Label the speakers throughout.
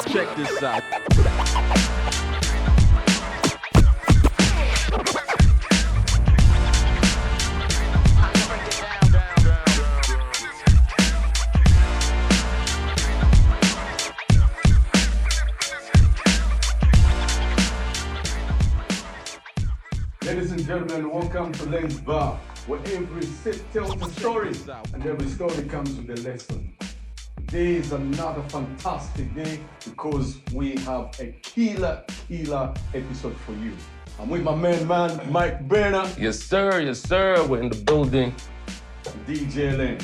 Speaker 1: Check this out.
Speaker 2: Ladies and gentlemen, welcome to Lens Bar, where every set tells a story and every story comes with a lesson. Today is another fantastic day because we have a killer episode for you. I'm with my man, Mike Berner.
Speaker 3: Yes, sir. We're in the building.
Speaker 2: DJ Len.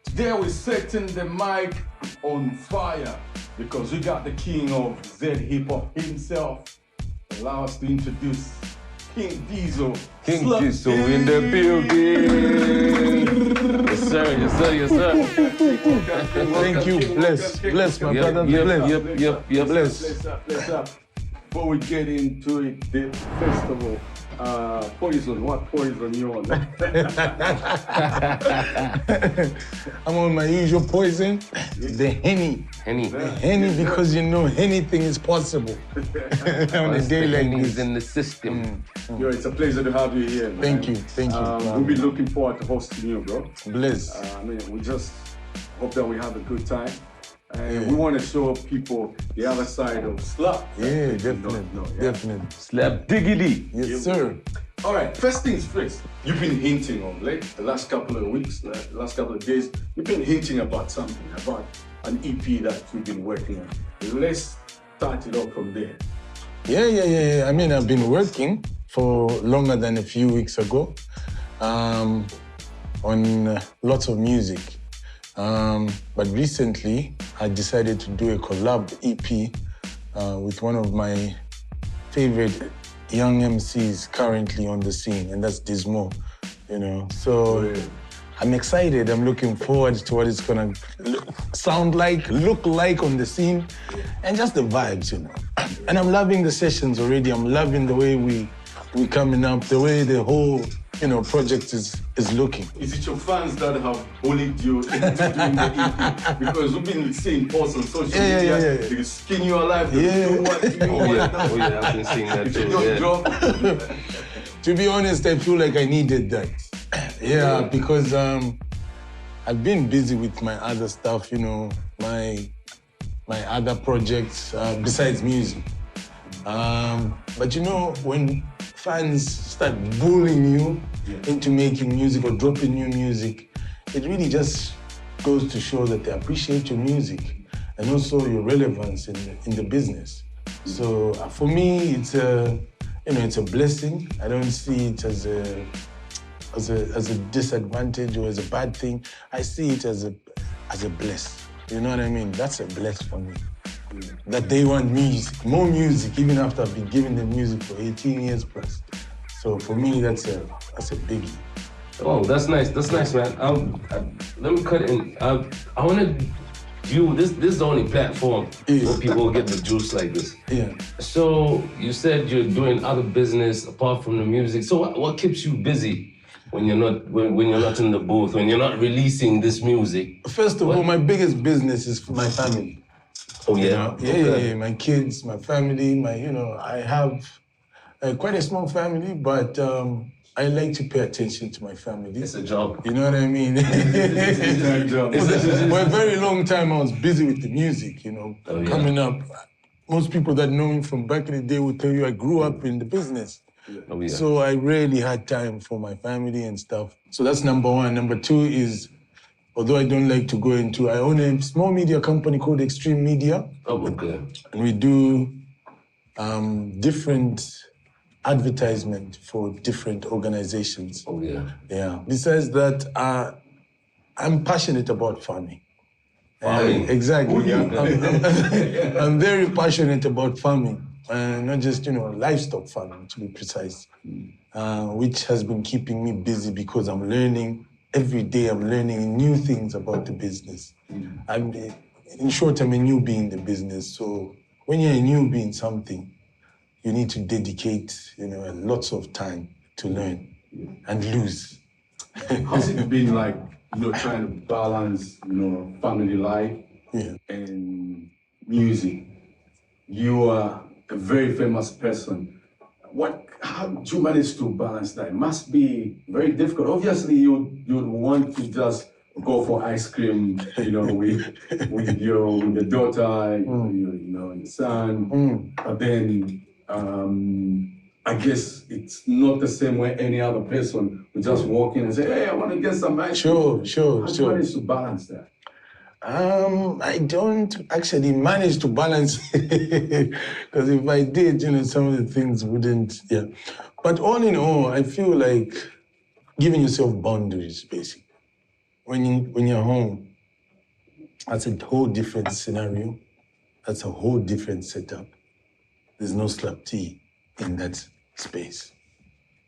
Speaker 2: Today we're setting the mic on fire because we got the king of Z HipHop himself. Allow us to introduce King Dizmo.
Speaker 3: King Dizmo in the building. Yes, sir.
Speaker 4: Thank you. Bless, my brother.
Speaker 3: Yep.
Speaker 2: Bless up. Before we get into it, the festival, poison. What poison you on?
Speaker 4: I'm on my usual poison, the Henny. Henny, because you know anything is possible on a day like this.
Speaker 3: In the system.
Speaker 2: Yo, it's a pleasure to have you here, man.
Speaker 4: Thank you.
Speaker 2: We'll be looking forward to hosting you, bro.
Speaker 4: Bless.
Speaker 2: We just hope that we have a good time. And we want to show people the other side of Slap.
Speaker 4: Yeah, definitely.
Speaker 3: Slap Dee.
Speaker 4: Yes, sir.
Speaker 2: All right, first things first. You've been hinting on the last couple of weeks, the last couple of days, you've been hinting about something, about an EP that you've been working on. Let's start it off from there.
Speaker 4: Yeah. I mean, I've been working for longer than a few weeks ago on lots of music. But recently, I decided to do a collab EP with one of my favorite young MCs currently on the scene, and that's Dizmo, you know. So I'm excited. I'm looking forward to what it's gonna sound like, look like on the scene, and just the vibes, you know. And I'm loving the sessions already. I'm loving the way we coming up, the way the whole project is looking.
Speaker 2: Is it your fans that have bullied you into doing the EP? Because we've been seeing posts on social media, they skin you alive, they do what you want.
Speaker 3: I've been seeing that too.
Speaker 2: Don't drop.
Speaker 4: To be honest, I feel like I needed that. Because I've been busy with my other stuff, my other projects besides music. But when fans start bullying you into making music or dropping new music, it really just goes to show that they appreciate your music and also your relevance in the business. So for me, it's a blessing. I don't see it as a disadvantage or as a bad thing. I see it as a bless. You know what I mean? That's a bless for me. That they want music, more music, even after I've been giving them music for 18 years plus. So for me, that's a biggie.
Speaker 3: Oh, that's nice, man. Let me cut in. I want to do this. This is the only platform where people get the juice like this.
Speaker 4: Yeah.
Speaker 3: So you said you're doing other business apart from the music. So what keeps you busy when you're not in the booth, when you're not releasing this music?
Speaker 4: First of all, my biggest business is for my family.
Speaker 3: Oh yeah?
Speaker 4: Yeah. My kids, my family, I have quite a small family, but I like to pay attention to my family.
Speaker 3: It's a job.
Speaker 4: You know what I mean?
Speaker 2: It's a job.
Speaker 4: For a very long time, I was busy with the music, coming up. Most people that know me from back in the day will tell you I grew up in the business.
Speaker 3: Oh, yeah.
Speaker 4: So I rarely had time for my family and stuff. So that's number one. Number two is, although I don't like to go into, I own a small media company called Extreme Media.
Speaker 3: Oh, okay.
Speaker 4: And we do different advertisement for different organizations.
Speaker 3: Oh, yeah.
Speaker 4: Yeah. Besides that, I'm passionate about farming.
Speaker 3: Farming?
Speaker 4: Exactly. I'm very passionate about farming. Not just, livestock farming, to be precise, which has been keeping me busy because I'm learning. Every day I'm learning new things about the business. In short, I'm a newbie in the business. So when you're a newbie in something, you need to dedicate, lots of time to learn and lose.
Speaker 2: How's it been like you're trying to balance, family life and music. You are a very famous person. How do you manage to balance that? It must be very difficult. Obviously, you'd want to just go for ice cream, with your daughter, your son. But then I guess it's not the same way any other person would just walk in and say, "Hey, I want to get some ice cream."
Speaker 4: Sure.
Speaker 2: How do you manage to balance that?
Speaker 4: I don't actually manage to balance because if I did, some of the things wouldn't. Yeah, but all in all, I feel like giving yourself boundaries, basically. When you're home, that's a whole different scenario. That's a whole different setup. There's no Slap Dee in that space.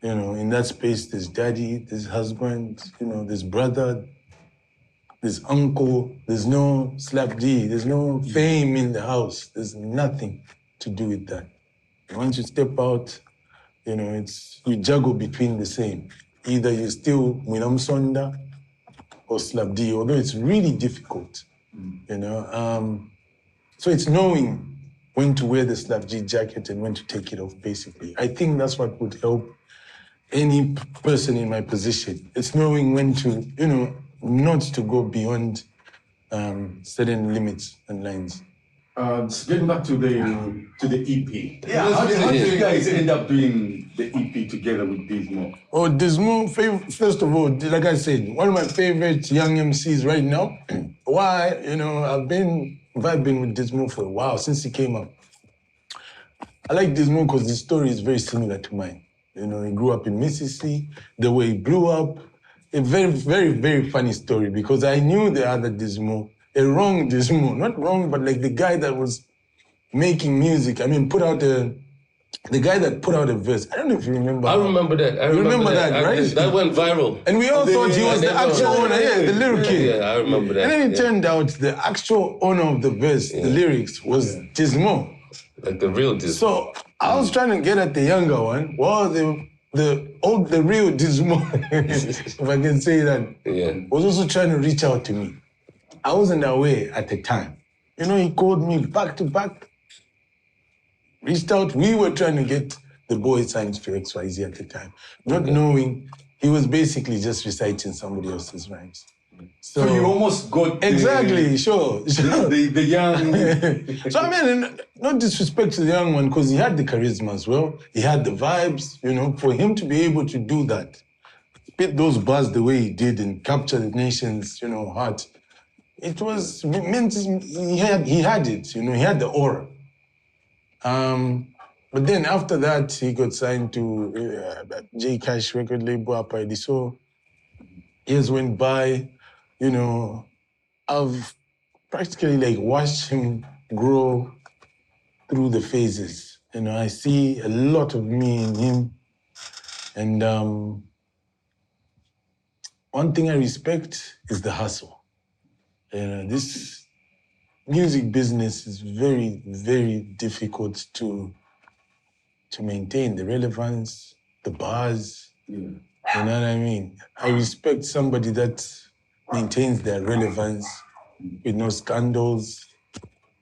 Speaker 4: In that space, there's daddy, there's husband, there's brother, there's uncle, there's no Slap Dee, there's no fame in the house. There's nothing to do with that. Once you step out, you juggle between the same. Either you're still Winam Sonda or Slap Dee, although it's really difficult, So it's knowing when to wear the Slap Dee jacket and when to take it off, basically. I think that's what would help any person in my position. It's knowing when to, not to go beyond certain limits and lines.
Speaker 2: Getting back to the EP. Yeah, how did you guys end up doing the EP together with Dizmo?
Speaker 4: Oh, Dizmo, first of all, like I said, one of my favorite young MCs right now. Why? I've been vibing with Dizmo for a while, since he came up. I like Dizmo because his story is very similar to mine. He grew up in Mississippi, the way he blew up. A very, very, very funny story because I knew the other Dizmo, a wrong Dizmo, not wrong, but like the guy that was making music. I mean, the guy that put out a verse. I don't know if you remember.
Speaker 3: I remember that.
Speaker 4: You remember that, right?
Speaker 3: That went viral.
Speaker 4: And we all thought he was the actual owner, the little kid.
Speaker 3: Yeah, I remember that.
Speaker 4: And then it turned out the actual owner of the verse, the lyrics, was Dizmo.
Speaker 3: Like the real Dizmo.
Speaker 4: So I was trying to get at the younger one. Well, the real Dizmo, if I can say that, was also trying to reach out to me. I wasn't aware at the time. He called me back to back, reached out. We were trying to get the boy signed to XYZ at the time, not knowing he was basically just reciting somebody else's rhymes.
Speaker 2: So you almost got
Speaker 4: exactly, sure.
Speaker 2: The young.
Speaker 4: So I mean, no disrespect to the young one, because he had the charisma as well. He had the vibes, for him to be able to do that, spit those bars the way he did and capture the nation's, heart. It was meant he had it, he had the aura. But then after that, he got signed to J Cash record label up by the so years went by. I've practically watched him grow through the phases. I see a lot of me in him. And one thing I respect is the hustle. This music business is very, very difficult to maintain. The relevance, the bars, you know what I mean? I respect somebody that maintains their relevance with no scandals,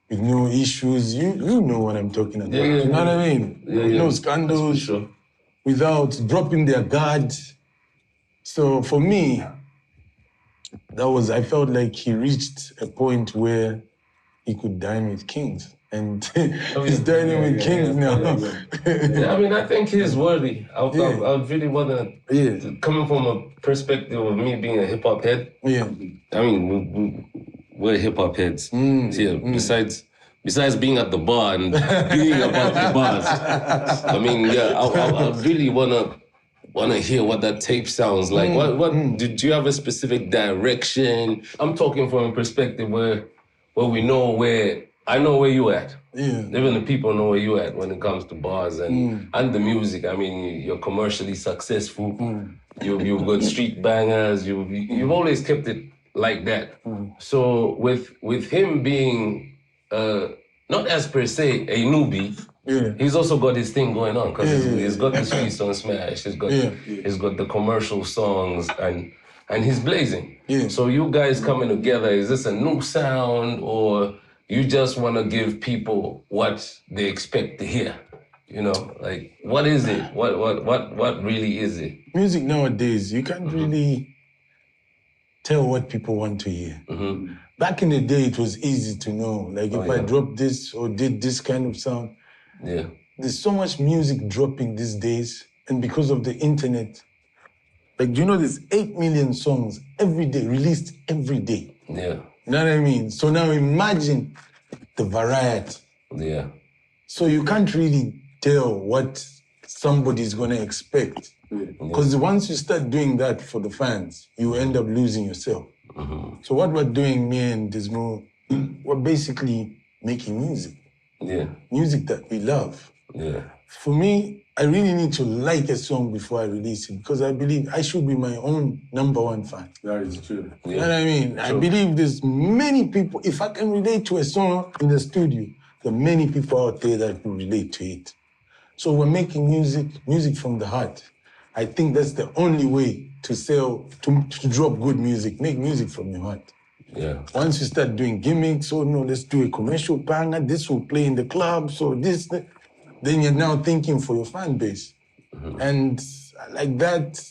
Speaker 4: with no issues. You know what I'm talking about. You know what I mean? With no scandals,
Speaker 3: sure.
Speaker 4: Without dropping their guard. So for me, I felt like he reached a point where he could dine with kings. And he's dining with kings now.
Speaker 3: I mean, I think he's worthy. I really want to, coming from a perspective of me being a hip-hop head, I mean, we're hip-hop heads. Besides being at the bar and being about the bars. I mean, I really want to hear what that tape sounds like. Did you have a specific direction? I'm talking from a perspective where we know where I know where you at. Even the people know where you at when it comes to bars and the music. I mean, you're commercially successful. You've got street bangers. You've always kept it like that. So with him being not as per se a newbie, he's also got his thing going on because he's got the street song smash. He's got the commercial songs, and and he's blazing.
Speaker 4: Yeah.
Speaker 3: So you guys coming together, is this a new sound, or you just want to give people what they expect to hear? You know, like, what is it? What really is it?
Speaker 4: Music nowadays, you can't really tell what people want to hear. Back in the day, it was easy to know. Like, if I dropped this or did this kind of sound, there's so much music dropping these days, and because of the internet, like, you know, there's 8 million songs every day, released every day.
Speaker 3: Yeah.
Speaker 4: You know what I mean? So now imagine the variety.
Speaker 3: Yeah.
Speaker 4: So you can't really tell what somebody's gonna expect. Because once you start doing that for the fans, you end up losing yourself. So what we're doing, me and Dizmo, we're basically making music.
Speaker 3: Yeah.
Speaker 4: Music that we love.
Speaker 3: Yeah.
Speaker 4: For me, I really need to like a song before I release it, because I believe I should be my own #1 fan.
Speaker 2: That is true.
Speaker 4: You know what I mean? I believe there's many people, if I can relate to a song in the studio, there are many people out there that can relate to it. So we're making music from the heart. I think that's the only way to sell, to drop good music. Make music from your heart.
Speaker 3: Yeah.
Speaker 4: Once you start doing gimmicks, oh no, let's do a commercial banger, this will play in the club, so this, then you're now thinking for your fan base. And like that,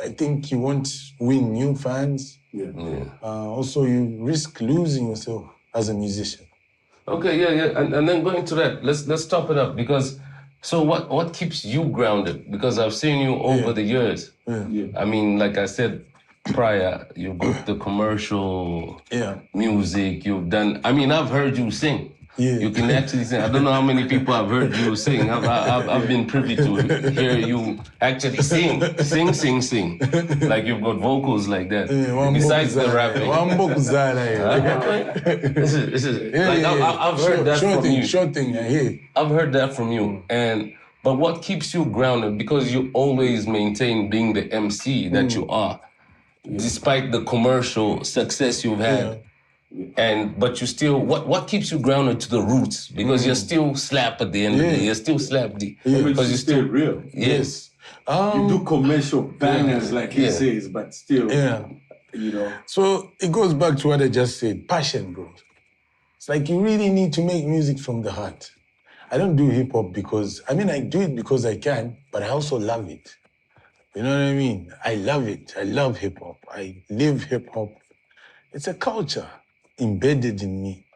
Speaker 4: I think you won't win new fans. Also, you risk losing yourself as a musician.
Speaker 3: Okay, yeah. And then going to that, let's top it up, because so what keeps you grounded? Because I've seen you over the years. I mean, like I said prior, you've got the commercial music, you've done, I mean, I've heard you sing. You can actually sing. I don't know how many people have heard you sing. I've been privy to hear you actually sing. Like you've got vocals like that. Besides the rapping. This is like, I've heard that from you.
Speaker 4: Short thing, I hear.
Speaker 3: I've heard that from you. But what keeps you grounded? Because you always maintain being the MC that you are, despite the commercial success you've had. But you still, what keeps you grounded to the roots? Because you're still Slap at the end of the day. You're still Slap Dee.
Speaker 2: Because you're still real.
Speaker 3: Yes.
Speaker 2: You do commercial bangers like he says, but still, you know.
Speaker 4: So it goes back to what I just said, passion, bro. It's like you really need to make music from the heart. I don't do hip-hop because, I do it because I can, but I also love it. You know what I mean? I love it. I love hip-hop. I live hip-hop. It's a culture embedded in me.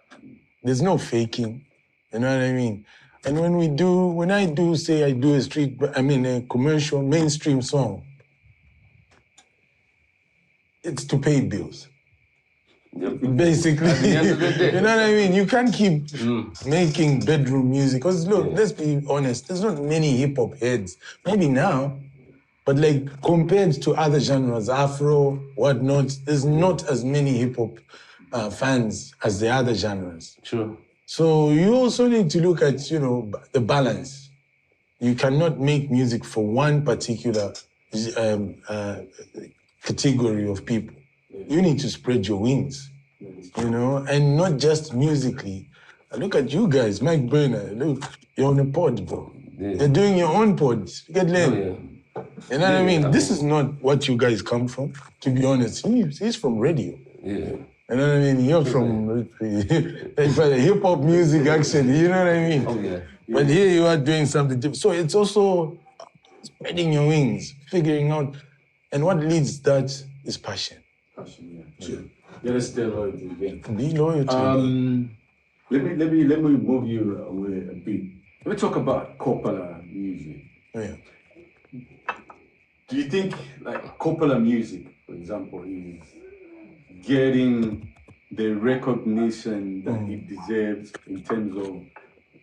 Speaker 4: There's no faking, you know what I mean? And when I do a commercial, mainstream song, it's to pay bills. Basically,
Speaker 3: at the end of the day.
Speaker 4: You know what I mean? You can't keep making bedroom music. Because look, let's be honest, there's not many hip-hop heads. Maybe now, but like compared to other genres, Afro, whatnot, there's not as many hip-hop fans as the other genres.
Speaker 3: True.
Speaker 4: So you also need to look at, the balance. You cannot make music for one particular category of people. You need to spread your wings, and not just musically. Look at you guys, Mike Burner, look, you're on a pod, bro. You're doing your own pod. Get laid. You know what I mean? This is not what you guys come from, to be honest. He's from radio. You know what I mean? You're from hip-hop music, actually. You know what I mean? But here you are doing something different. So it's also spreading your wings, figuring out. And what leads that is passion.
Speaker 2: Passion, Sure. You gotta stay loyal to the game.
Speaker 4: Be loyal to
Speaker 2: Let me move you away a bit. Let me talk about Coppola music. Do you think Coppola music, for example, is getting the recognition that it deserves in terms of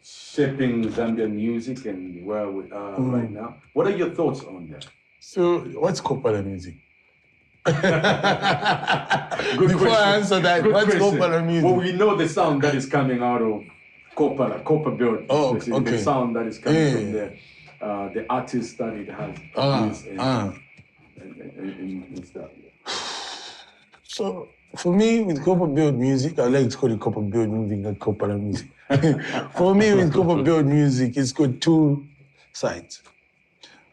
Speaker 2: shaping Zambian music and where we are right now? What are your thoughts on that?
Speaker 4: So, what's Coppola music?
Speaker 2: Good
Speaker 4: Before I answer that, what's
Speaker 2: question.
Speaker 4: Coppola music?
Speaker 2: Well, we know the sound that is coming out of Copper Build.
Speaker 4: Oh, okay.
Speaker 2: The sound that is coming from there. The artist that it has produced and stuff.
Speaker 4: So, for me, with Copper Build music, I like to call it Copper Build music, not Coppola music. For me, with Copper Build music, it's got two sides.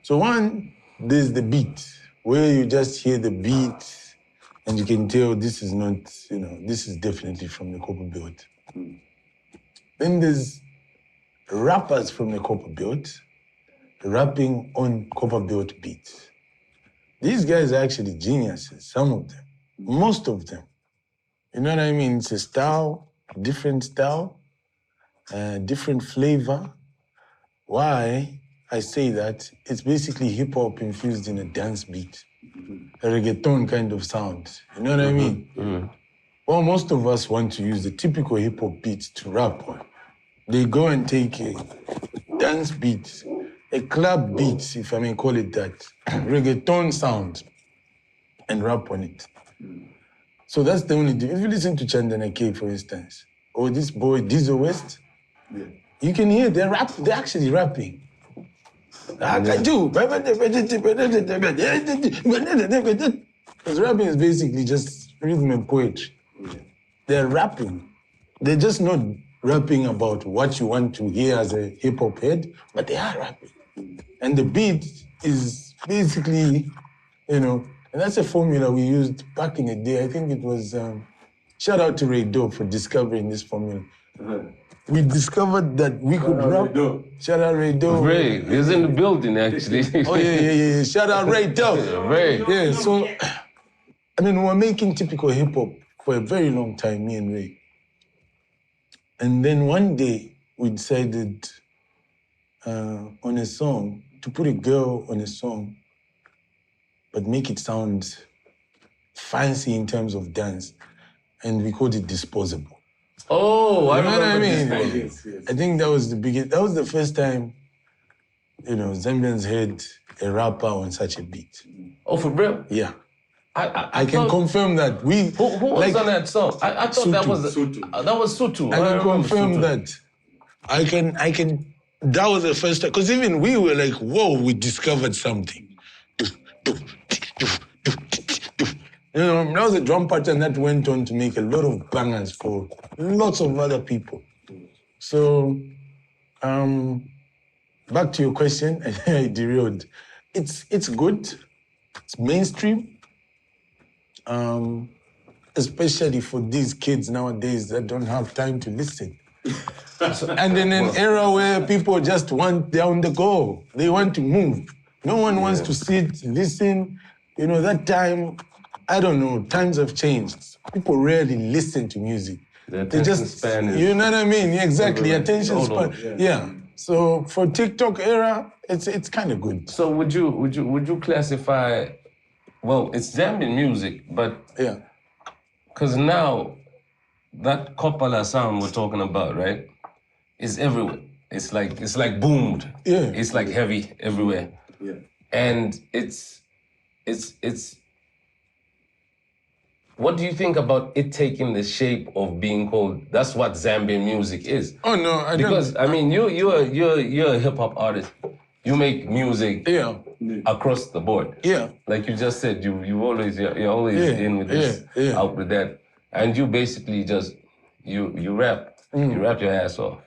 Speaker 4: So one, there's the beat, where you just hear the beat And you can tell this is not, this is definitely from the copper belt. Then there's rappers from the copper belt rapping on copper belt beats. These guys are actually geniuses, some of them, most of them. You know what I mean? It's a style, different flavor. Why I say that? It's basically hip-hop infused in a dance beat, a reggaeton kind of sound. You know what I mean? Well, most of us want to use the typical hip-hop beats to rap on. They go and take a dance beat, a club beat, if I may call it that, reggaeton sound, and rap on it. So that's the only thing. If you listen to Chandana K, for instance, or this boy Dizmo West, you can hear they're actually rapping. Because rapping is basically just rhythm and poetry. They're rapping. They're just not rapping about what you want to hear as a hip-hop head, but they are rapping. And the beat is basically, and that's a formula we used back in the day. I think it was, shout out to Ray Doe for discovering this formula. We discovered that we could rap. Shout out Ray Doe.
Speaker 3: Ray, he's in the building, actually.
Speaker 4: Oh, yeah. Shout out Ray Doe.
Speaker 3: Ray.
Speaker 4: Yeah, so, we were making typical hip-hop for a very long time, me and Ray. And then one day, we decided on a song, to put a girl on a song, but make it sound fancy in terms of dance. And we called it Disposable.
Speaker 3: Oh, I
Speaker 4: know what I mean?
Speaker 2: Yes.
Speaker 4: I think that was the first time, Zambians heard a rapper on such a beat.
Speaker 3: Oh, for real?
Speaker 4: Yeah.
Speaker 3: I
Speaker 4: can confirm that.
Speaker 3: Who was on that song? I thought
Speaker 4: Sutu.
Speaker 3: that was Sutu.
Speaker 4: I can confirm that. I can. That was the first time. Because even we were like, whoa, we discovered something. That was a drum pattern that went on to make a lot of bangers for lots of other people. So, back to your question, I derailed. It's good. It's mainstream. Especially for these kids nowadays that don't have time to listen. And in an era where people just they're on the go. They want to move. No one wants to sit, listen. That time, I don't know, times have changed. People rarely listen to music.
Speaker 3: The attention span is...
Speaker 4: You know what I mean? Exactly, attention span. Yeah. So for TikTok era, it's kind of good.
Speaker 3: So would you classify... Well, it's Zambian music, but...
Speaker 4: Yeah.
Speaker 3: Because now, that Kopala sound we're talking about, right, is everywhere. It's like boomed.
Speaker 4: Yeah.
Speaker 3: It's like heavy everywhere.
Speaker 2: Yeah.
Speaker 3: And it's... What do you think about it taking the shape of being called? That's what Zambian music is.
Speaker 4: Oh no, I don't.
Speaker 3: Because you're a hip hop artist. You make music across the board.
Speaker 4: Yeah.
Speaker 3: Like you just said, you're always in with this, out with that, and you basically just you rap. You rap your ass off.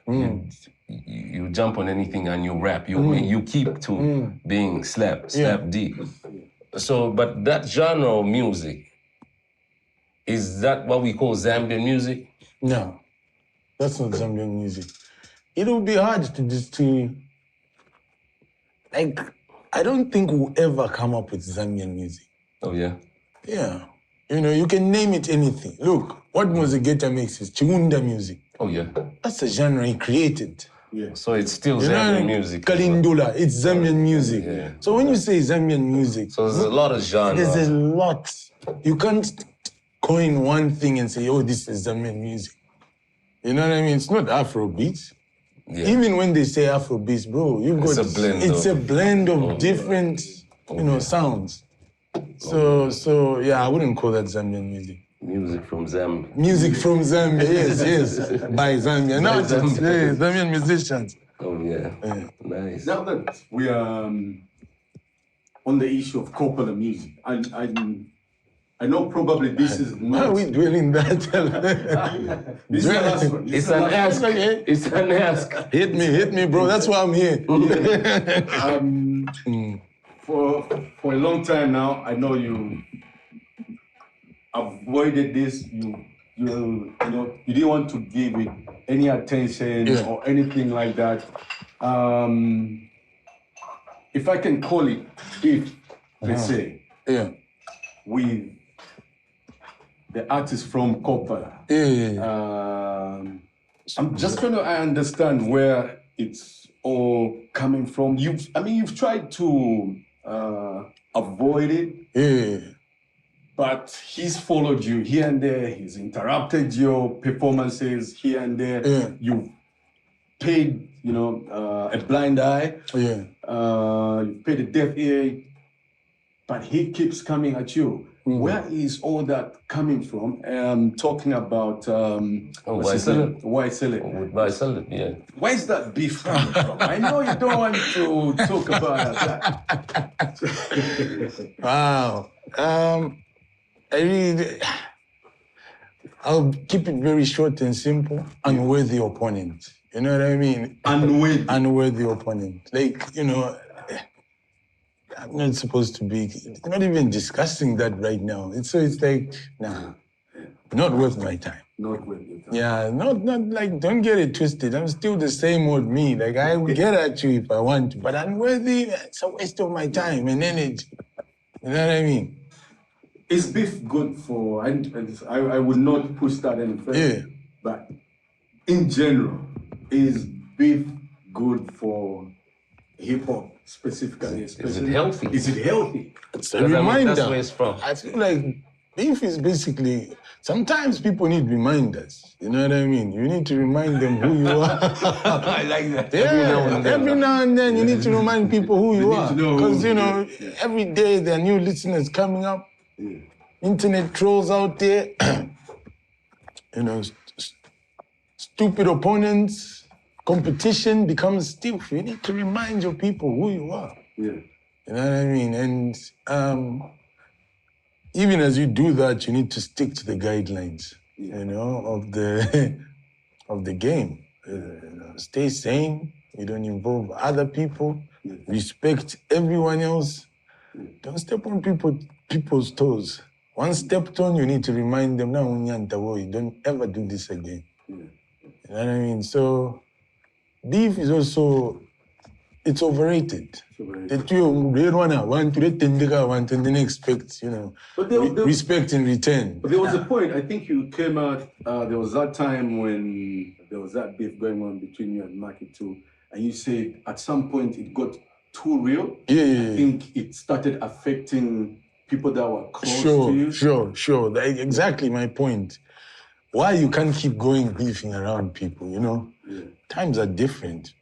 Speaker 3: You jump on anything and you rap. You keep to being Slap Dee. So, but that genre of music. Is that what we call Zambian music?
Speaker 4: No, that's not Zambian music. It would be hard to I don't think we'll ever come up with Zambian music.
Speaker 3: Oh, yeah?
Speaker 4: Yeah. You can name it anything. Look, what Mozegeta makes is Chiwunda music.
Speaker 3: Oh, yeah.
Speaker 4: That's a genre he created.
Speaker 2: Yeah.
Speaker 3: So it's still Zambian music.
Speaker 4: Kalindula, it's Zambian music.
Speaker 3: Yeah.
Speaker 4: So when you say Zambian music...
Speaker 3: So there's a lot of genres.
Speaker 4: There's a lot. You can't coin one thing and say, oh, this is Zambian music. You know what I mean? It's not Afrobeats. Yeah. Even when they say Afrobeats, bro,
Speaker 3: it's a blend
Speaker 4: of different, sounds. So yeah, I wouldn't call that Zambian music.
Speaker 3: Music from Zambia.
Speaker 4: Music from Zambia, yes. By Zambia. No, Zambian musicians.
Speaker 3: Oh, yeah. Nice.
Speaker 2: Now that we are on the issue of popular music, I know probably this is not...
Speaker 4: Why are we dwelling that?
Speaker 2: This is the last one.
Speaker 3: It's an ask. Okay. It's an ask.
Speaker 4: Hit me, bro. That's why I'm here.
Speaker 2: For a long time now, I know you avoided this. You didn't want to give it any attention or anything like that. If I can call it beef, per se, with the artist from Copper. I'm just trying to understand where it's all coming from. You've tried to avoid it, but he's followed you here and there. He's interrupted your performances here and there. You've paid, a blind eye. You've paid a deaf ear, but he keeps coming at you. Where is all that coming from? Talking about
Speaker 3: Why sell it?
Speaker 2: Why sell it?
Speaker 3: Why sell it? Yeah.
Speaker 2: Where is that beef coming from? I know you don't want to talk about that.
Speaker 4: Wow. I'll keep it very short and simple. Unworthy opponent. You know what I mean? Unworthy opponent. Like, I'm not supposed to be, not even discussing that right now. It's like, nah, not worth my time.
Speaker 2: Not worth your time.
Speaker 4: Yeah, not like, don't get it twisted. I'm still the same old me. Like, I will get at you if I want to, but unworthy, it's a waste of my time and energy. You know what I mean?
Speaker 2: Is beef good for, I would not push that any further, but in general, is beef good for hip-hop specifically?
Speaker 3: Is it healthy?
Speaker 2: Is it healthy?
Speaker 4: It's a reminder.
Speaker 3: That's where it's from.
Speaker 4: I feel like beef is basically, sometimes people need reminders. You know what I mean? You need to remind them who you are.
Speaker 2: I like that.
Speaker 4: Yeah, every now and then you need to remind people who you are. Because, every day there are new listeners coming up. Internet trolls out there. Stupid opponents. Competition becomes stiff. You need to remind your people who you are.
Speaker 2: Yeah.
Speaker 4: You know what I mean? And even as you do that, you need to stick to the guidelines, of the game. Stay sane. You don't involve other people. Respect everyone else. Don't step on people's toes. Once stepped on, you need to remind them, don't ever do this again. You know what I mean? So beef is also, it's overrated. That you want to then expect, respect in return.
Speaker 2: But there was a point, I think you came out, there was that time when there was that beef going on between you and Maki too, and you said at some point it got too real. I think it started affecting people that were close to you.
Speaker 4: Sure. Exactly my point. Why you can't keep going beefing around people, Times are different.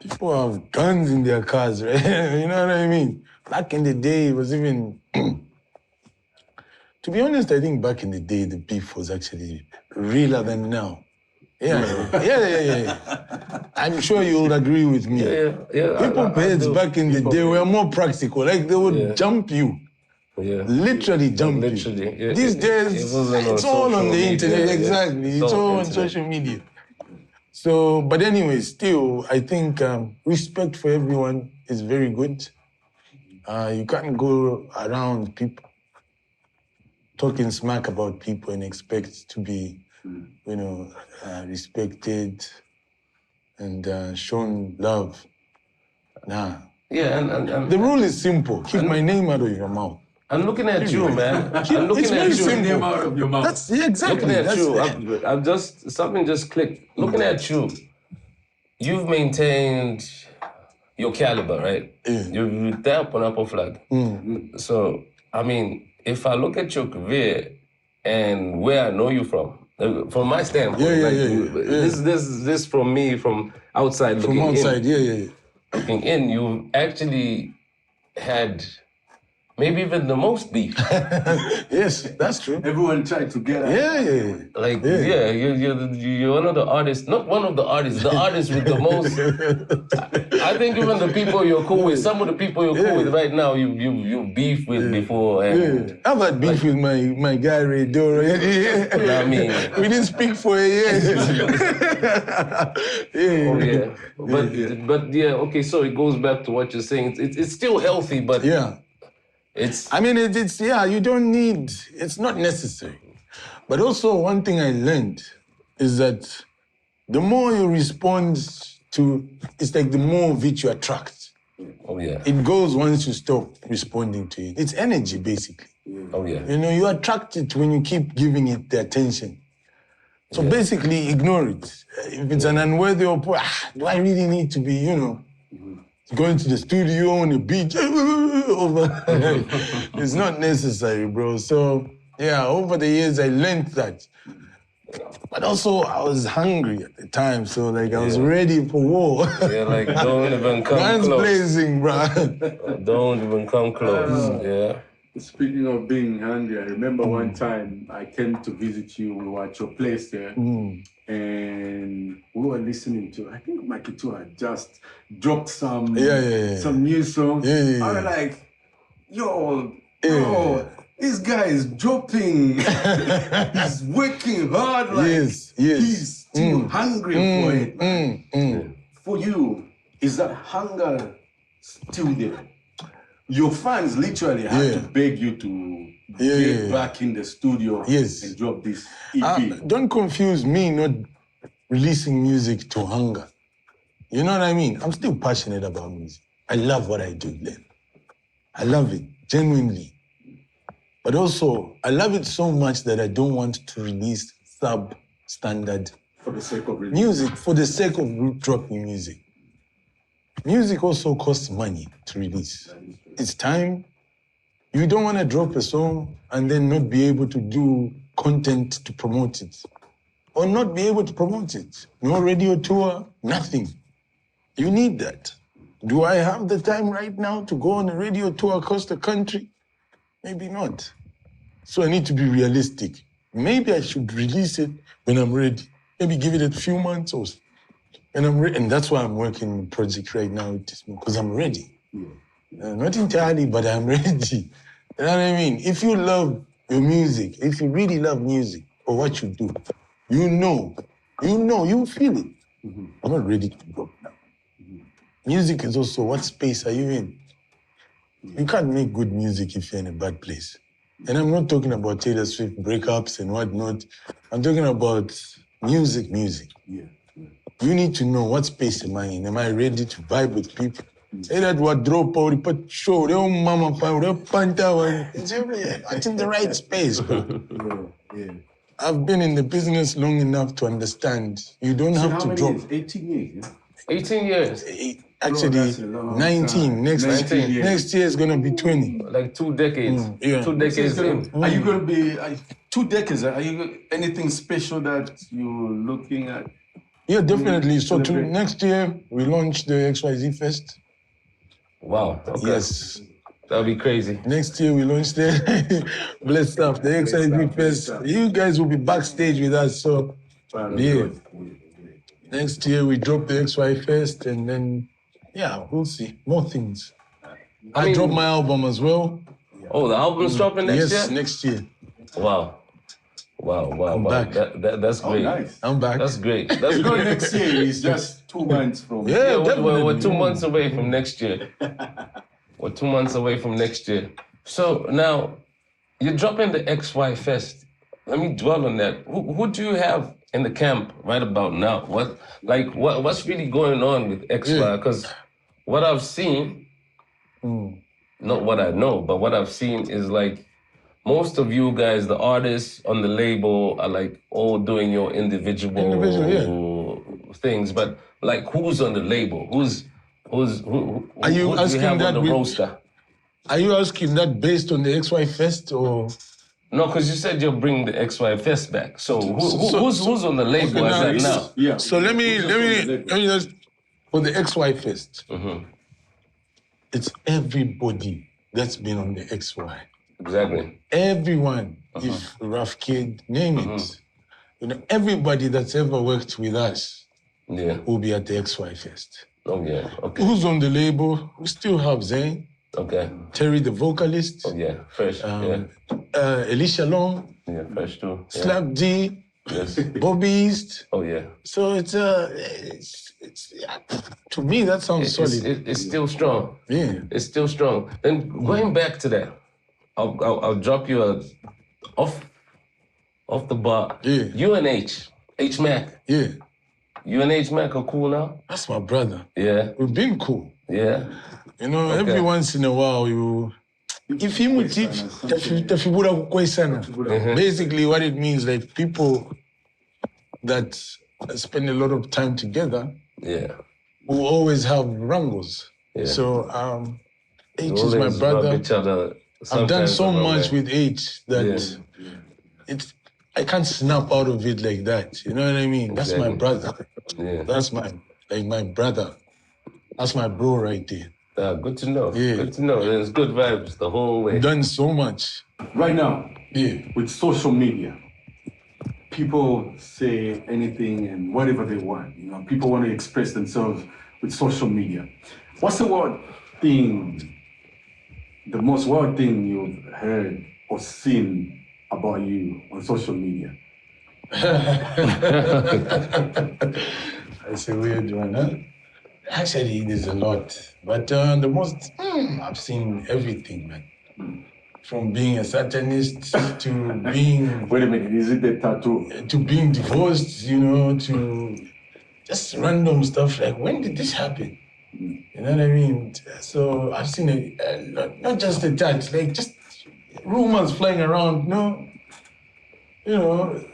Speaker 4: People have guns in their cars, right? You know what I mean? Back in the day, it was even... To be honest, I think back in the day, the beef was actually realer than now. Yeah. I'm sure you'll agree with me.
Speaker 3: Yeah.
Speaker 4: People heads back in the day were more practical. Like, they would jump you.
Speaker 3: Yeah.
Speaker 4: Literally jump you.
Speaker 3: Yeah.
Speaker 4: These days, it's all on the internet. Exactly. It's all on
Speaker 3: internet.
Speaker 4: social media. So, but anyway, still, I think respect for everyone is very good. You can't go around people talking smack about people and expect to be, respected and shown love. Nah.
Speaker 3: Yeah, and
Speaker 4: the rule is simple. Keep my name out of your mouth.
Speaker 3: I'm looking at you, man. I'm looking
Speaker 4: It's
Speaker 3: at
Speaker 4: very
Speaker 3: you.
Speaker 4: simple.
Speaker 2: Name out of your mouth.
Speaker 4: That's exactly.
Speaker 3: Looking at
Speaker 4: That's
Speaker 3: you, I'm just something just clicked. Looking at you, you've maintained your caliber, right? You've there up on Apple Flag. So, I mean, if I look at your career and where I know you from my standpoint, this from me, from outside looking in.
Speaker 4: From outside,
Speaker 3: Looking in, you actually had maybe even the most beef.
Speaker 4: Yes, that's true.
Speaker 2: Everyone tried to get at
Speaker 3: You're one of the artists, not one of the artists, the artist with the most. I think even the people you're cool with, some of the people you're cool with right now, you beef with before. And
Speaker 4: I've had beef with my guy Ray Doro.
Speaker 3: I mean,
Speaker 4: we didn't speak for a year.
Speaker 3: But okay, so it goes back to what you're saying. It's still healthy, but It's
Speaker 4: I mean, it's you don't need, it's not necessary. But also one thing I learned is that the more you respond to, it's like the more of it you attract.
Speaker 3: oh yeah.
Speaker 4: It goes once you stop responding to it. It's energy, basically.
Speaker 3: Oh yeah.
Speaker 4: You know, you attract it when you keep giving it the attention. So basically, ignore it. If it's an unworthy opportunity, do I really need to be, going to the studio on the beach? It's not necessary, bro. So, over the years, I learned that. But also, I was hungry at the time, so I was ready for war.
Speaker 3: Like, don't even come
Speaker 4: Guns
Speaker 3: close.
Speaker 4: blazing, bro.
Speaker 3: Don't even come close,
Speaker 2: Speaking of being hungry, I remember one time I came to visit you. We were at your place there, and we were listening to. I think Mikey 2 had just dropped some new song. I was like, "Yo, bro, this guy is dropping. He's working hard. Like he's still hungry for it. For you, is that hunger still there? Your fans literally have to beg you to get back in the studio and drop this EP.
Speaker 4: Don't confuse me not releasing music to hunger. You know what I mean? I'm still passionate about music. I love what I do then. I love it, genuinely. But also, I love it so much that I don't want to release substandard
Speaker 2: For the sake of
Speaker 4: music for the sake of dropping music. Music also costs money to release. It's time. You don't want to drop a song and then not be able to do content to promote it. Or not be able to promote it. No radio tour, nothing. You need that. Do I have the time right now to go on a radio tour across the country? Maybe not. So I need to be realistic. Maybe I should release it when I'm ready. Maybe give it a few months or so. And I'm ready. And that's why I'm working on a project right now with Dizmo, because I'm ready. Not entirely, but I'm ready. You know what I mean? If you love your music, if you really love music or what you do, you feel it. I'm not ready to drop now. Music is also, what space are you in? You can't make good music if you're in a bad place. And I'm not talking about Taylor Swift breakups and whatnot. I'm talking about music. You need to know what space am I in. Am I ready to vibe with people? Say that what drop or put show, they mama they panta. It's in the right space, bro. I've been in the business long enough to understand. You don't have to drop.
Speaker 2: Years? 18 years,
Speaker 3: 18 years.
Speaker 4: Actually, 19. Next year is gonna be 20.
Speaker 3: Like 2 decades. 2 decades in.
Speaker 2: Are you going to be 2 decades? Are you anything special that you're looking at?
Speaker 4: Yeah, definitely. So next year, we launch the XYZ Fest.
Speaker 3: Wow. Okay.
Speaker 4: Yes.
Speaker 3: That'll be crazy.
Speaker 4: Next year, we launch the blessed stuff, the XYZ Fest. You guys will be backstage with us, so Next year, we drop the XY Fest, and then, we'll see. More things. I drop my album as well.
Speaker 3: Oh, the album's dropping next year?
Speaker 4: Yes, next year.
Speaker 3: Wow. I'm
Speaker 4: back.
Speaker 3: That's great.
Speaker 2: Nice.
Speaker 4: I'm back.
Speaker 3: That's great. That's great.
Speaker 2: Next year is just 2 months from.
Speaker 3: We're 2 months away from next year. We're 2 months away from next year. So now, you're dropping the XY Fest. Let me dwell on that. Who do you have in the camp right about now? What's really going on with XY? Because what I've seen, not what I know, but what I've seen is like most of you guys, the artists on the label, are like all doing your individual things. But like, who's on the label? Who
Speaker 4: Are you
Speaker 3: who do
Speaker 4: asking
Speaker 3: you have
Speaker 4: that
Speaker 3: on the roster?
Speaker 4: Are you asking that based on the XY Fest or?
Speaker 3: No, because you said you'll bring the XY Fest back. So who's on the label as that now?
Speaker 2: Yeah.
Speaker 4: So let me just, for the XY Fest, it's everybody that's been on the XY.
Speaker 3: Exactly.
Speaker 4: Everyone, if Rough Kid, name it. Everybody that's ever worked with us will be at the XY Fest.
Speaker 3: Oh, yeah. Okay.
Speaker 4: Who's on the label? We still have Zane.
Speaker 3: Okay.
Speaker 4: Terry, the vocalist.
Speaker 3: Oh, yeah. Fresh.
Speaker 4: Elisha Long.
Speaker 3: Yeah, fresh too. Yeah.
Speaker 4: Slap Dee.
Speaker 3: Yes.
Speaker 4: Bobby East.
Speaker 3: Oh, yeah.
Speaker 4: So it's to me, that sounds solid.
Speaker 3: It's still strong.
Speaker 4: Yeah.
Speaker 3: It's still strong. Then going back to that, I'll drop you a off the bar.
Speaker 4: Yeah.
Speaker 3: You and H Mac.
Speaker 4: Yeah.
Speaker 3: You and H Mac are cool now.
Speaker 4: That's my brother.
Speaker 3: Yeah.
Speaker 4: We've been cool.
Speaker 3: Yeah.
Speaker 4: You know,
Speaker 3: Okay.
Speaker 4: every once in a while if him would teach, basically what it means, like people that spend a lot of time together will always have wrangles. Yeah. So H is my brother.
Speaker 3: Each other
Speaker 4: I've done so much with H that I can't snap out of it like that. You know what I mean? That's my brother. Yeah. That's my brother. That's my bro right there.
Speaker 3: Good to know. Yeah. Good to know. There's good vibes the whole way.
Speaker 4: Done so much.
Speaker 2: Right now, with social media, people say anything and whatever they want. You know, people want to express themselves with social media. What's the most wild thing you've heard or seen about you on social media?
Speaker 4: That's a weird one, huh? Actually, there's a lot. But the most, I've seen everything, man. From being a satanist to being...
Speaker 2: Wait a minute, is it the tattoo?
Speaker 4: To being divorced, you know, to just random stuff like, when did this happen? You know what I mean? So I've seen not just a touch, like just rumors flying around, you know,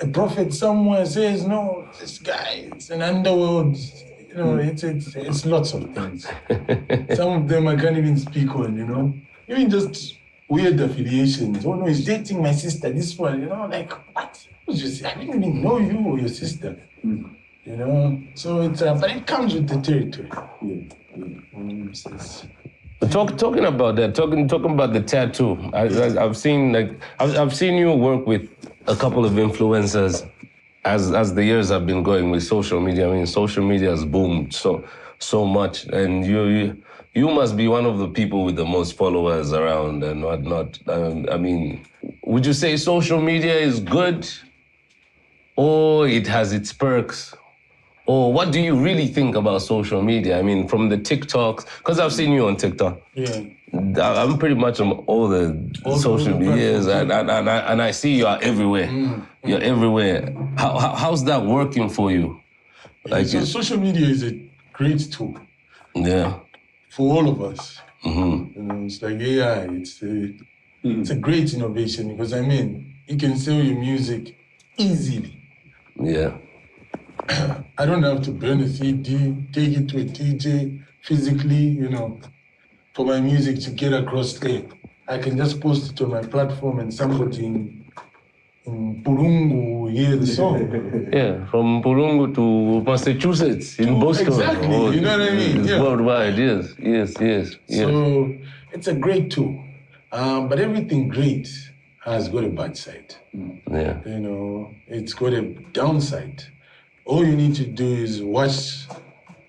Speaker 4: a prophet somewhere says, no, this guy, it's an underworld. You know, it's lots of things. Some of them I can't even speak on, you know. Even just weird affiliations. Oh no, he's dating my sister, this one, you know, like, what? I didn't even know you or your sister. You know? So it's, but it comes with the territory.
Speaker 3: Talking about that, talking about the tattoo. I've seen you work with a couple of influencers as the years have been going with social media. I mean, social media has boomed so much, and you must be one of the people with the most followers around and whatnot. I mean, would you say social media is good, or it has its perks? Or what do you really think about social media? I mean, from the TikToks, because I've seen you on TikTok.
Speaker 4: Yeah.
Speaker 3: I'm pretty much on all the social medias, and I see you are everywhere. You're everywhere. How's that working for you?
Speaker 4: Like, so social media is a great tool.
Speaker 3: Yeah.
Speaker 4: For all of us. You know, it's like AI. It's a great innovation because, I mean, you can sell your music easily.
Speaker 3: Yeah.
Speaker 4: I don't have to burn a CD, take it to a DJ physically, you know, for my music to get across there. I can just post it on my platform and somebody in Purungu will hear the song.
Speaker 3: Yeah, from Purungu to Massachusetts, in Boston.
Speaker 4: Exactly, you know what I mean?
Speaker 3: It's worldwide, yes.
Speaker 4: So it's a great tool. But everything great has got a bad side.
Speaker 3: Yeah.
Speaker 4: You know, it's got a downside. All you need to do is watch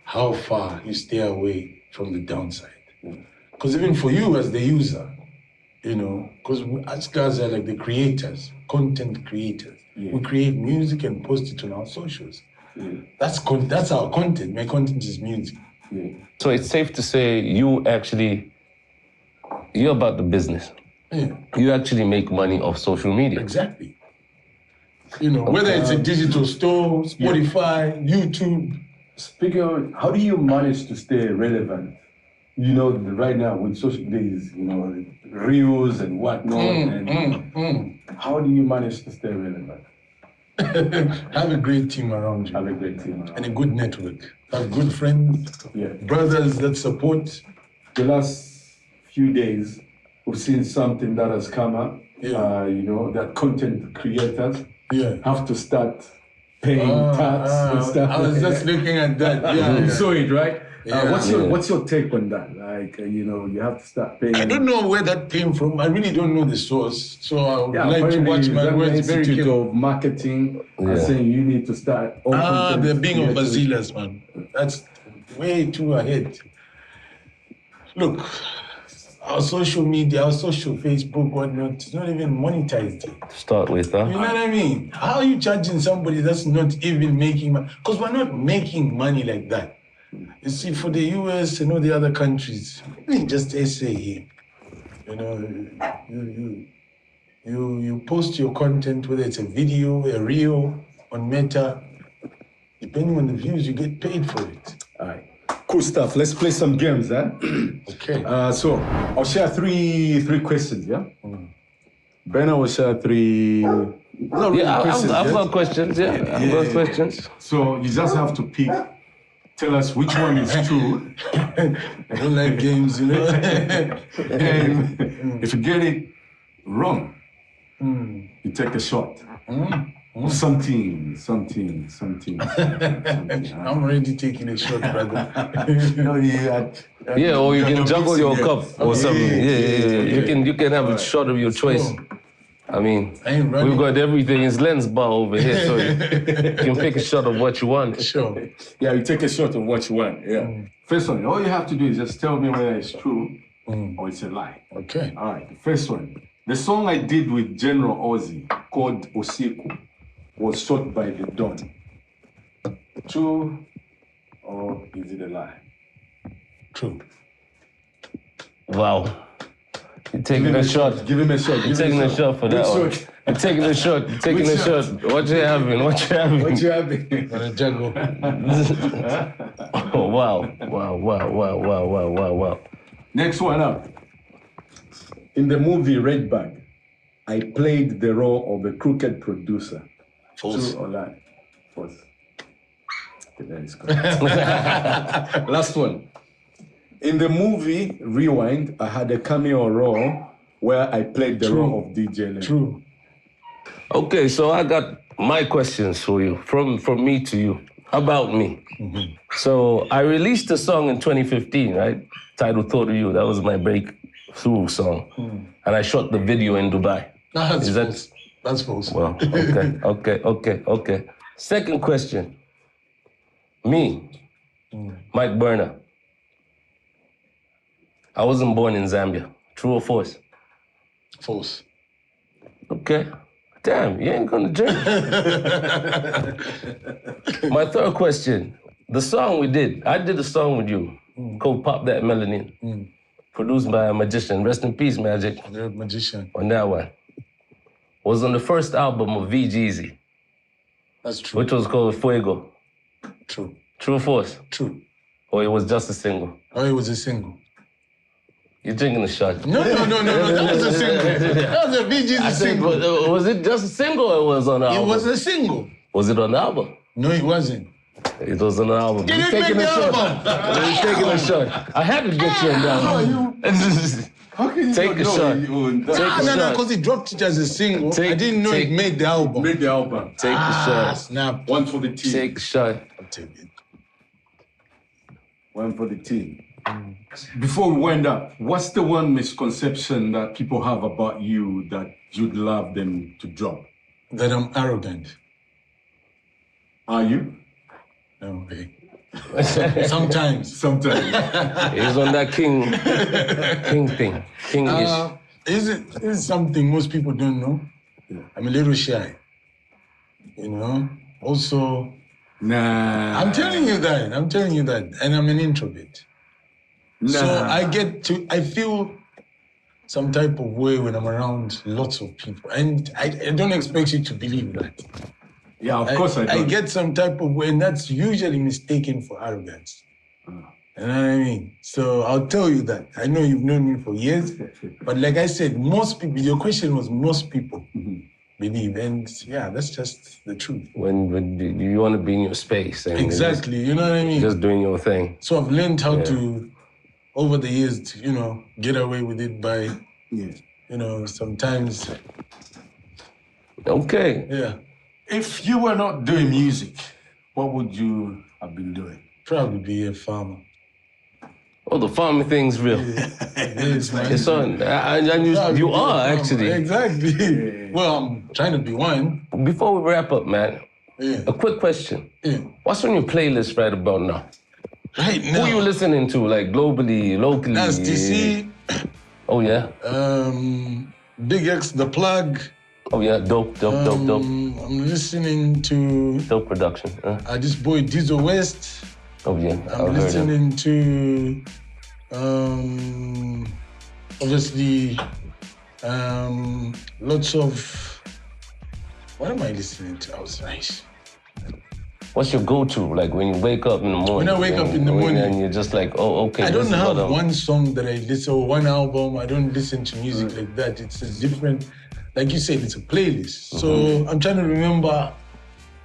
Speaker 4: how far you stay away from the downside. Because even for you as the user, you know, because us guys are like the creators, content creators. We create music and post it on our socials. That's our content. My content is music.
Speaker 3: So it's safe to say you're about the business.
Speaker 4: Yeah.
Speaker 3: You actually make money off social media.
Speaker 4: Exactly. You know, whether it's a digital store, Spotify, YouTube.
Speaker 2: Speaking of, how do you manage to stay relevant? You know, right now with social days, you know, reels and whatnot. How do you manage to stay relevant?
Speaker 4: Have a great team around you.
Speaker 2: Have a great team around.
Speaker 4: And a good network. Have good friends, brothers that support.
Speaker 2: The last few days, we've seen something that has come up. You know, that content creators have to start paying tax and stuff.
Speaker 4: I was just looking at that.
Speaker 2: You saw it, right? What's your take on that? Like, you know, you have to start paying.
Speaker 4: I don't know where that came from. I really don't know the source. So I would like to watch my words very
Speaker 2: Institute of Marketing saying you need to start.
Speaker 4: They're being overzealous, man. That's way too ahead. Look, our social media, our social Facebook, whatnot, it's not even monetized yet.
Speaker 3: To start with, huh?
Speaker 4: You know what I mean? How are you charging somebody that's not even making money? Because we're not making money like that. You see, for the US and all the other countries, just SA here. You know, you post your content, whether it's a video, a reel, on Meta. Depending on the views, you get paid for it.
Speaker 2: All right. Cool stuff. Let's play some games, eh?
Speaker 4: Okay.
Speaker 2: So I'll share three questions, yeah? Brenna will share three. Not really questions,
Speaker 3: I've
Speaker 2: yeah?
Speaker 3: got questions. Yeah, I've got questions.
Speaker 2: So you just have to pick. Tell us which one is true.
Speaker 4: I don't like games, you know.
Speaker 2: And if you get it wrong, you take a shot. Something.
Speaker 4: I'm already taking a shot, brother.
Speaker 3: Yeah, or you can juggle your cup or something. Yeah. You can have a shot of your choice. I mean, we've got everything. It's lens bar over here, so you can pick a shot of what you want.
Speaker 4: Sure.
Speaker 2: Yeah, you take a shot of what you want. Yeah. First one, all you have to do is just tell me whether it's true or it's a lie.
Speaker 4: Okay.
Speaker 2: All right, the first one. The song I did with General Ozzy called Osiku was shot by the Don. True or is it a lie?
Speaker 4: True.
Speaker 3: Wow. You're taking a shot.
Speaker 2: Give him a shot.
Speaker 3: You're taking a shot for that one. You're taking a shot. You're taking a shot. What you having?
Speaker 2: What you having?
Speaker 4: On a juggle.
Speaker 3: Oh, wow.
Speaker 2: Next one up. In the movie Red Bag, I played the role of a crooked producer.
Speaker 4: False.
Speaker 2: True or lie? False. Okay, that is correct. Last one. In the movie Rewind, I had a cameo role where I played the role of DJ Len.
Speaker 4: True.
Speaker 3: Okay, so I got my questions for you, from me to you, about me. So I released a song in 2015, right? Titled Thought of You. That was my breakthrough song. And I shot the video in Dubai.
Speaker 4: That's
Speaker 3: Is
Speaker 4: false. That's false.
Speaker 3: Well, okay. Second question. Me, Mike Burner. I wasn't born in Zambia. True or false?
Speaker 4: False.
Speaker 3: Okay. Damn, you ain't gonna drink. My third question. The song I did a song with you called Pop That Melanin. Produced by a magician. Rest in peace, Magic.
Speaker 4: You're a magician.
Speaker 3: On that one. Was on the first album of VGZ,
Speaker 4: That's true.
Speaker 3: which was called Fuego.
Speaker 4: True.
Speaker 3: True or false?
Speaker 4: True.
Speaker 3: Or it was just a single?
Speaker 4: Oh, it was a single.
Speaker 3: You're drinking a shot.
Speaker 4: No. That was a single. That was a VG's single.
Speaker 3: Was it just a single or it was on the album?
Speaker 4: It was a single.
Speaker 3: Was it on the album?
Speaker 4: No, it wasn't.
Speaker 3: It was on the album.
Speaker 4: He
Speaker 3: He's
Speaker 4: didn't
Speaker 3: taking
Speaker 4: make
Speaker 3: a
Speaker 4: the
Speaker 3: shot.
Speaker 4: album.
Speaker 3: He's taking a shot. I had to get you on that one.
Speaker 2: How can you
Speaker 3: Take
Speaker 2: not
Speaker 3: a
Speaker 2: know
Speaker 3: shot.
Speaker 2: you own that?
Speaker 3: Take a
Speaker 4: No,
Speaker 3: shot.
Speaker 4: because he dropped it as a single. I
Speaker 3: Take-
Speaker 4: didn't know
Speaker 3: take-
Speaker 4: it made the album.
Speaker 2: Made the album.
Speaker 3: Take a shot.
Speaker 4: Snap.
Speaker 2: One for the team.
Speaker 3: Take a shot.
Speaker 4: I'll take it.
Speaker 2: One for the team. Before we wind up, what's the one misconception that people have about you that you'd love them to drop?
Speaker 4: That I'm arrogant.
Speaker 2: Are you?
Speaker 4: No way. Sometimes.
Speaker 2: Sometimes.
Speaker 3: He's on that king thing. King-ish.
Speaker 4: Is something most people don't know. I'm a little shy. You know? Also,
Speaker 2: Nah.
Speaker 4: I'm telling you that. And I'm an introvert.
Speaker 2: Nah.
Speaker 4: So I feel some type of way when I'm around lots of people. And I don't expect you to believe that.
Speaker 2: Yeah, of course I do.
Speaker 4: I get some type of way, and that's usually mistaken for arrogance. You know what I mean? So I'll tell you that. I know you've known me for years, but like I said, most people, your question was most people believe. And yeah, that's just the truth.
Speaker 3: When you want to be in your space. And
Speaker 4: Exactly, you know what I mean?
Speaker 3: Just doing your thing.
Speaker 4: So I've learned how to, over the years, to, get away with it by, sometimes,
Speaker 3: Okay.
Speaker 4: yeah,
Speaker 2: If you were not doing music, what would you have been doing?
Speaker 4: probably be a farmer.
Speaker 3: Oh, the farming thing's real.
Speaker 4: It is, man.
Speaker 3: It's on. And you
Speaker 4: Probably be a
Speaker 3: are,
Speaker 4: farmer.
Speaker 3: actually.
Speaker 4: Exactly. Well, I'm trying to be one.
Speaker 3: Before we wrap up, man,
Speaker 4: Yeah.
Speaker 3: a quick question.
Speaker 4: Yeah.
Speaker 3: What's on your playlist right about now?
Speaker 4: Right
Speaker 3: Who
Speaker 4: now,
Speaker 3: you listening to, like globally, locally?
Speaker 4: that's DC,
Speaker 3: Oh, yeah?
Speaker 4: Big X, The Plug.
Speaker 3: Oh, yeah, dope.
Speaker 4: I'm listening to
Speaker 3: Dope production.
Speaker 4: this boy Dizmo West.
Speaker 3: Oh, yeah,
Speaker 4: I'm listening to obviously, lots of. What am I listening to outside?
Speaker 3: What's your go-to? Like when you wake up in the morning?
Speaker 4: When I wake up in the morning,
Speaker 3: and you're just like, oh, okay.
Speaker 4: I don't
Speaker 3: this is
Speaker 4: have
Speaker 3: what I'm-
Speaker 4: one song that I listen, or one album. I don't listen to music like that. It's a different, like you said, it's a playlist. So I'm trying to remember,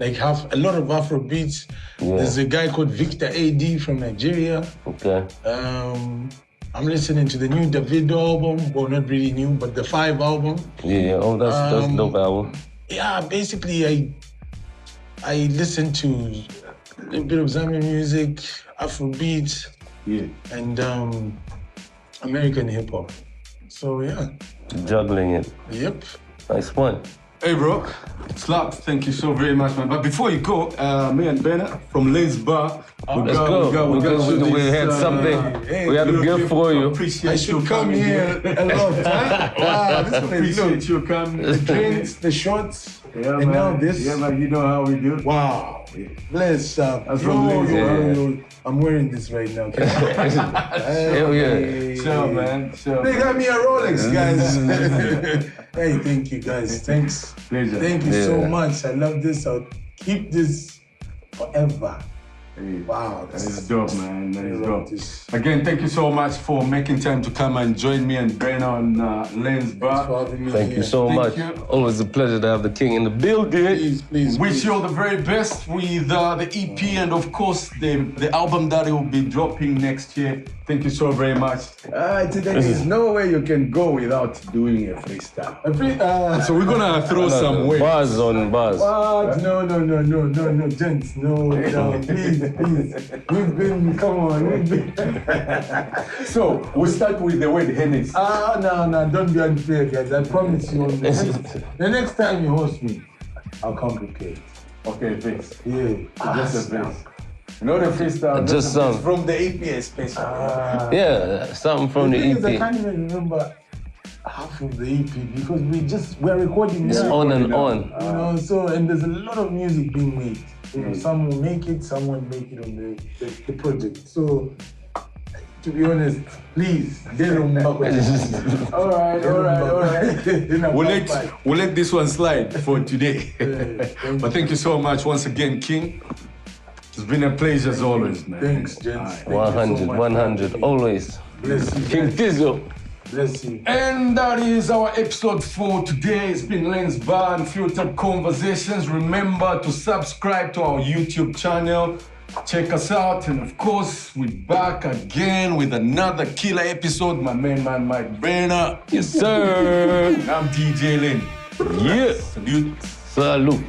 Speaker 4: like a lot of Afro beats.
Speaker 3: Yeah.
Speaker 4: There's a guy called Victor A.D. from Nigeria.
Speaker 3: Okay.
Speaker 4: I'm listening to the new Davido album. Well, not really new, but the 5 album.
Speaker 3: Yeah. Oh, that's dope album.
Speaker 4: Yeah, basically I listen to a little bit of Zambian music, Afro beats, and American hip-hop. So yeah.
Speaker 3: Juggling it.
Speaker 4: Yep.
Speaker 3: Nice one.
Speaker 2: Hey, bro. Slap, thank you so very much, man. But before you go, me and Bernard from Lane's Bar,
Speaker 3: Let's go. We had something.
Speaker 4: Hey,
Speaker 3: we had a gift for you.
Speaker 2: Appreciate
Speaker 4: I should
Speaker 2: you
Speaker 4: come
Speaker 2: coming
Speaker 4: here a lot, huh? Wow, this place,
Speaker 2: Appreciate
Speaker 4: look,
Speaker 2: you coming.
Speaker 4: the drinks, the shots,
Speaker 2: Yeah,
Speaker 4: and
Speaker 2: man.
Speaker 4: now this.
Speaker 2: Yeah, man, you know how we do.
Speaker 4: Wow. Bless up.
Speaker 2: That's from Lane's Bar.
Speaker 4: I'm wearing this right now.
Speaker 3: Hell yeah.
Speaker 2: Sure, man. Sure.
Speaker 4: They got me a Rolex, guys. Hey, thank you, guys. Thanks.
Speaker 2: Pleasure.
Speaker 4: Thank you so
Speaker 3: Yeah.
Speaker 4: much. I love this. I'll keep this forever.
Speaker 2: Hey,
Speaker 4: Wow.
Speaker 2: that is dope, man. That is
Speaker 4: I love
Speaker 2: dope.
Speaker 4: this.
Speaker 2: Again, thank you so much for making time to come and join me and Bernard on Lane's
Speaker 4: Thanks for
Speaker 2: Bar.
Speaker 4: having me
Speaker 3: Thank
Speaker 4: here.
Speaker 3: you so
Speaker 2: Thank
Speaker 3: much.
Speaker 2: you.
Speaker 3: Always a pleasure to have the king in the building.
Speaker 4: Please, please.
Speaker 2: Wish
Speaker 4: please.
Speaker 2: you all the very best with the EP and of course the album that will be dropping next year. Thank you so very much.
Speaker 1: Today there's no way you can go without doing a freestyle.
Speaker 2: So we're gonna throw some weight.
Speaker 3: Bars on bars.
Speaker 4: What? No, gents. No, please. We've been, come on, we've been.
Speaker 2: So we'll start with the word Hennessy.
Speaker 4: No, don't be unfair, guys. I promise you. The next time you host me, I'll come prepared.
Speaker 2: Okay, thanks.
Speaker 4: Yeah.
Speaker 2: Just a verse. You know the freestyle.
Speaker 3: Just some.
Speaker 4: From the EP especially.
Speaker 3: Yeah, something from the
Speaker 4: thing is, I
Speaker 3: EP.
Speaker 4: can't even remember half of the EP because we're recording
Speaker 3: It's
Speaker 4: now.
Speaker 3: on and on.
Speaker 4: You know, so, and there's a lot of music being made. You know, some will make it, some won't make it on the project. So, to be honest, please, get on back. All right.
Speaker 2: We'll let this one slide for today.
Speaker 4: Thank
Speaker 2: But thank you so much once again, King. It's been a pleasure as always, man.
Speaker 4: Thanks, gents. Thank you so
Speaker 3: 100,
Speaker 4: much.
Speaker 3: 100, always.
Speaker 4: Bless you.
Speaker 3: King Dizmo.
Speaker 4: Bless you.
Speaker 2: And that is our episode for today. It's been Lane's Bar, Unfiltered Conversations. Remember to subscribe to our YouTube channel. Check us out. And of course, we're back again with another killer episode. My man, Mike Brenner.
Speaker 3: Yes, sir.
Speaker 2: I'm DJ Lane.
Speaker 3: Yeah.
Speaker 2: Salute.
Speaker 3: Salute.